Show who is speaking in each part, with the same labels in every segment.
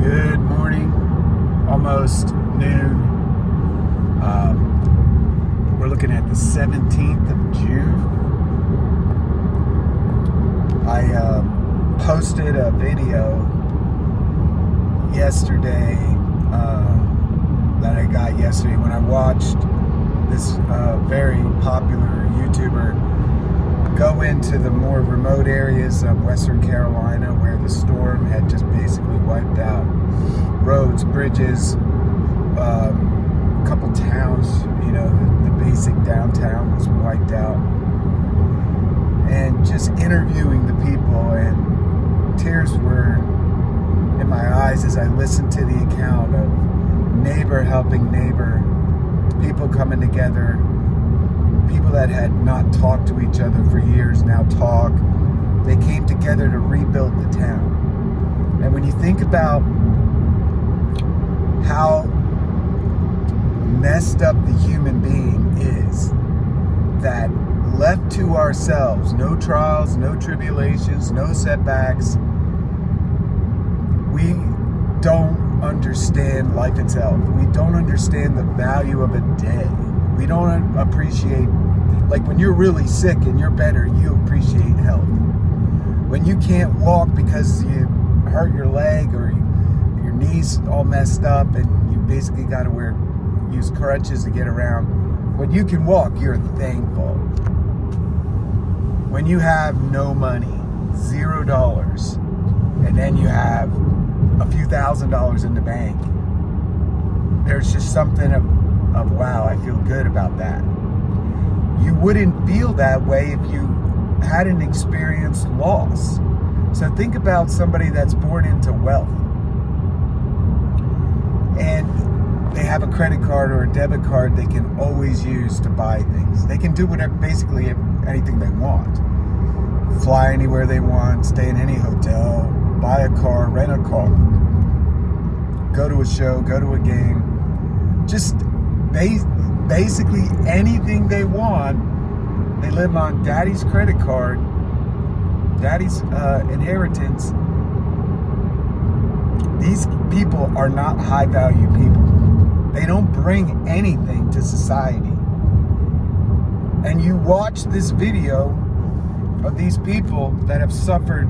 Speaker 1: Good morning, almost noon. We're looking at the 17th of June. I posted a video yesterday that I got yesterday when I watched this very popular YouTuber go into the more remote areas of Western Carolina where the storm had just basically wiped out roads, bridges, a couple towns, the basic downtown was wiped out, and just interviewing the people, and tears were in my eyes as I listened to the account of neighbor helping neighbor, people coming together. People that had not talked to each other for years now talk. They came together to rebuild the town. And when you think about how messed up the human being is, that left to ourselves, no trials, no tribulations, no setbacks, we don't understand life itself. We don't understand the value of a day. We don't appreciate, like when you're really sick and you're better, you appreciate health. When you can't walk because you hurt your leg or your knee's all messed up and you basically got to use crutches to get around, when you can walk, you're thankful. When you have no money, $0, and then you have a few $1,000s in the bank, there's just something of wow, I feel good about that. You wouldn't feel that way if you hadn't experienced loss. So think about somebody that's born into wealth and they have a credit card or a debit card they can always use to buy things. They can do whatever, basically anything they want. Fly anywhere they want, stay in any hotel, buy a car, rent a car, go to a show, go to a game. Just basically anything they want. They live on daddy's credit card, daddy's inheritance. These people are not high value people. They don't bring anything to society. And you watch this video of these people that have suffered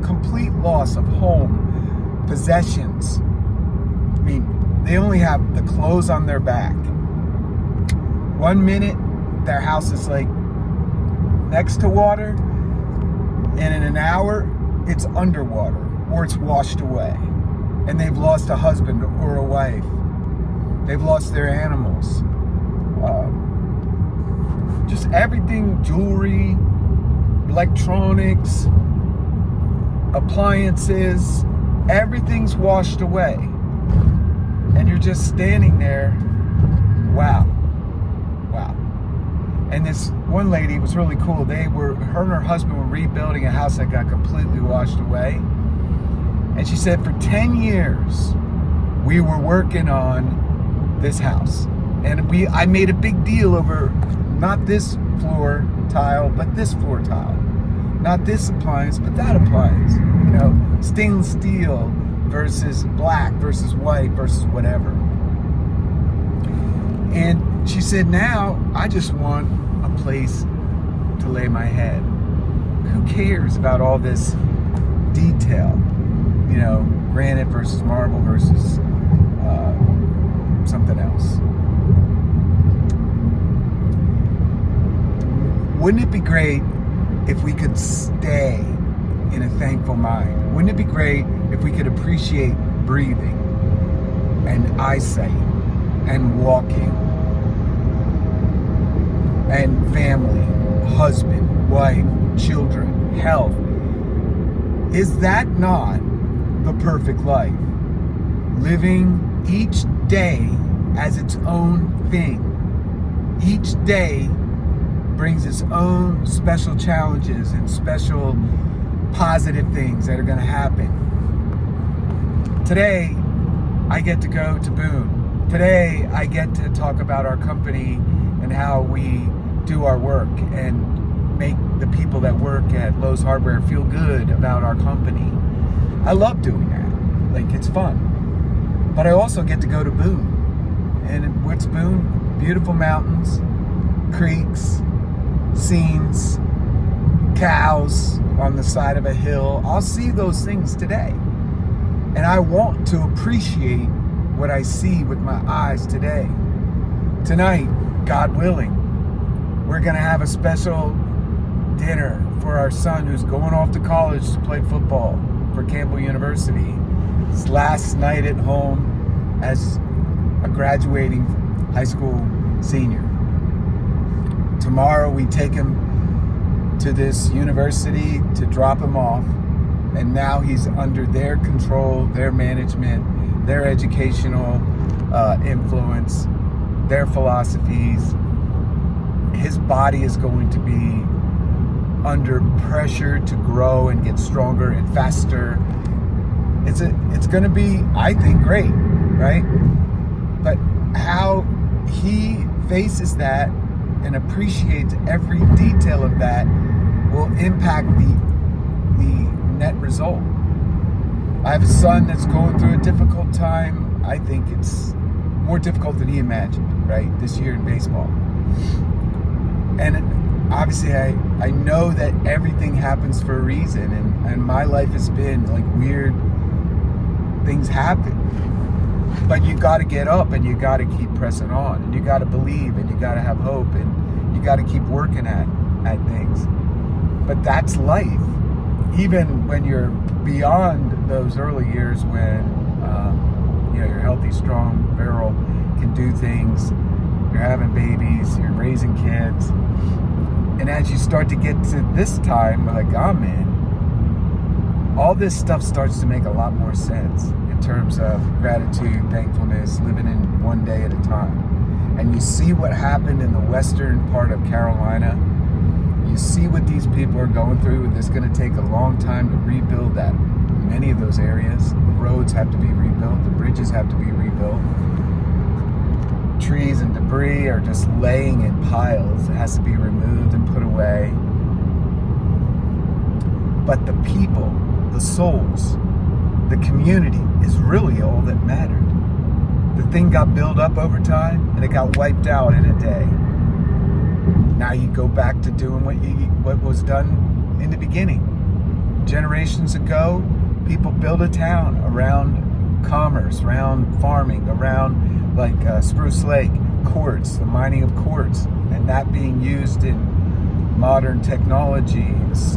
Speaker 1: complete loss of home, possessions. I mean, they only have the clothes on their back. 1 minute, their house is like next to water, and in an hour, it's underwater or it's washed away. And they've lost a husband or a wife. They've lost their animals. Just everything, jewelry, electronics, appliances, everything's washed away. And you're just standing there, wow. And this one lady was really cool. Her and her husband were rebuilding a house that got completely washed away. And she said, for 10 years, we were working on this house. And I made a big deal over not this floor tile, but this floor tile. Not this appliance, but that appliance. Stainless steel versus black versus white versus whatever. And she said, now I just want a place to lay my head. Who cares about all this detail? Granite versus marble versus something else. Wouldn't it be great if we could stay in a thankful mind? Wouldn't it be great if we could appreciate breathing and eyesight and walking and family, husband, wife, children, health? Is that not the perfect life? Living each day as its own thing. Each day brings its own special challenges and special positive things that are going to happen. Today, I get to go to Boone. Today, I get to talk about our company and how we do our work and make the people that work at Lowe's Hardware feel good about our company. I love doing that. Like, it's fun. But I also get to go to Boone. And what's Boone? Beautiful mountains, creeks, scenes, cows on the side of a hill. I'll see those things today. And I want to appreciate what I see with my eyes today. Tonight, God willing, we're going to have a special dinner for our son who's going off to college to play football for Campbell University. His last night at home as a graduating high school senior. Tomorrow we take him to this university to drop him off, and now he's under their control, their management, their educational influence, their philosophies. His body is going to be under pressure to grow and get stronger and faster. It's going to be, I think, great, right? But how he faces that and appreciates every detail of that will impact the net result. I have a son that's going through a difficult time. I think it's more difficult than he imagined, right, this year in baseball. And obviously I know that everything happens for a reason, and my life has been like weird things happen. But you got to get up and you got to keep pressing on, and you got to believe, and you got to have hope, and you got to keep working at things. But that's life. Even when you're beyond those early years when you're healthy, strong, virile, can do things, you're having babies, you're raising kids. And as you start to get to this time, like I'm in, all this stuff starts to make a lot more sense in terms of gratitude, thankfulness, living in one day at a time. And you see what happened in the western part of Carolina. You see what these people are going through, and it's going to take a long time to rebuild that. Many of those areas, the roads have to be rebuilt, the bridges have to be rebuilt. Trees and debris are just laying in piles. It has to be removed and put away. But the people, the souls, the community is really all that mattered. The thing got built up over time, and it got wiped out in a day. Now you go back to doing what was done in the beginning. Generations ago, people built a town around commerce, around farming, around like Spruce Lake, quartz, the mining of quartz, and that being used in modern technologies,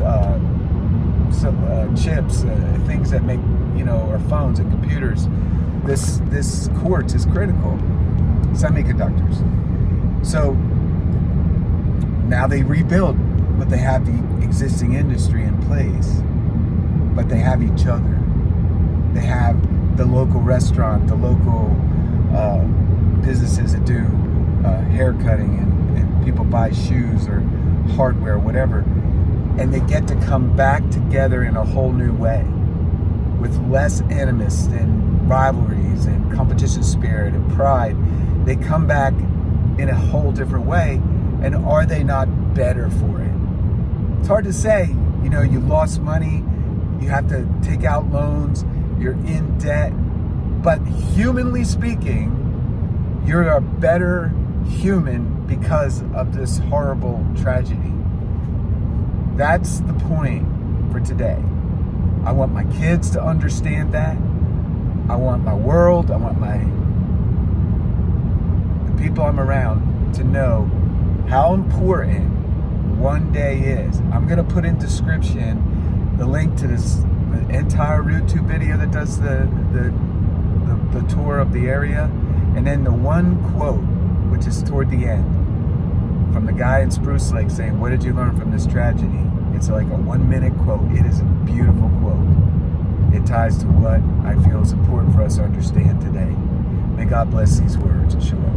Speaker 1: chips, things that make our phones and computers. This quartz is critical. Semiconductors. So now they rebuild, but they have the existing industry in place. But they have each other. They have the local restaurant, the local businesses that do hair cutting, and people buy shoes or hardware, whatever. And they get to come back together in a whole new way with less animus and rivalries and competition spirit and pride. They come back in a whole different way. And are they not better for it? It's hard to say. You lost money, you have to take out loans, you're in debt. But humanly speaking, you're a better human because of this horrible tragedy. That's the point for today. I want my kids to understand that. I want my world, I want the people I'm around to know how important one day is. I'm going to put in description the link to the entire YouTube video that does the tour of the area, and then the one quote, which is toward the end, from the guy in Spruce Lake saying, "What did you learn from this tragedy?" It's like a 1-minute quote. It is a beautiful quote. It ties to what I feel is important for us to understand today. May God bless these words. Shalom.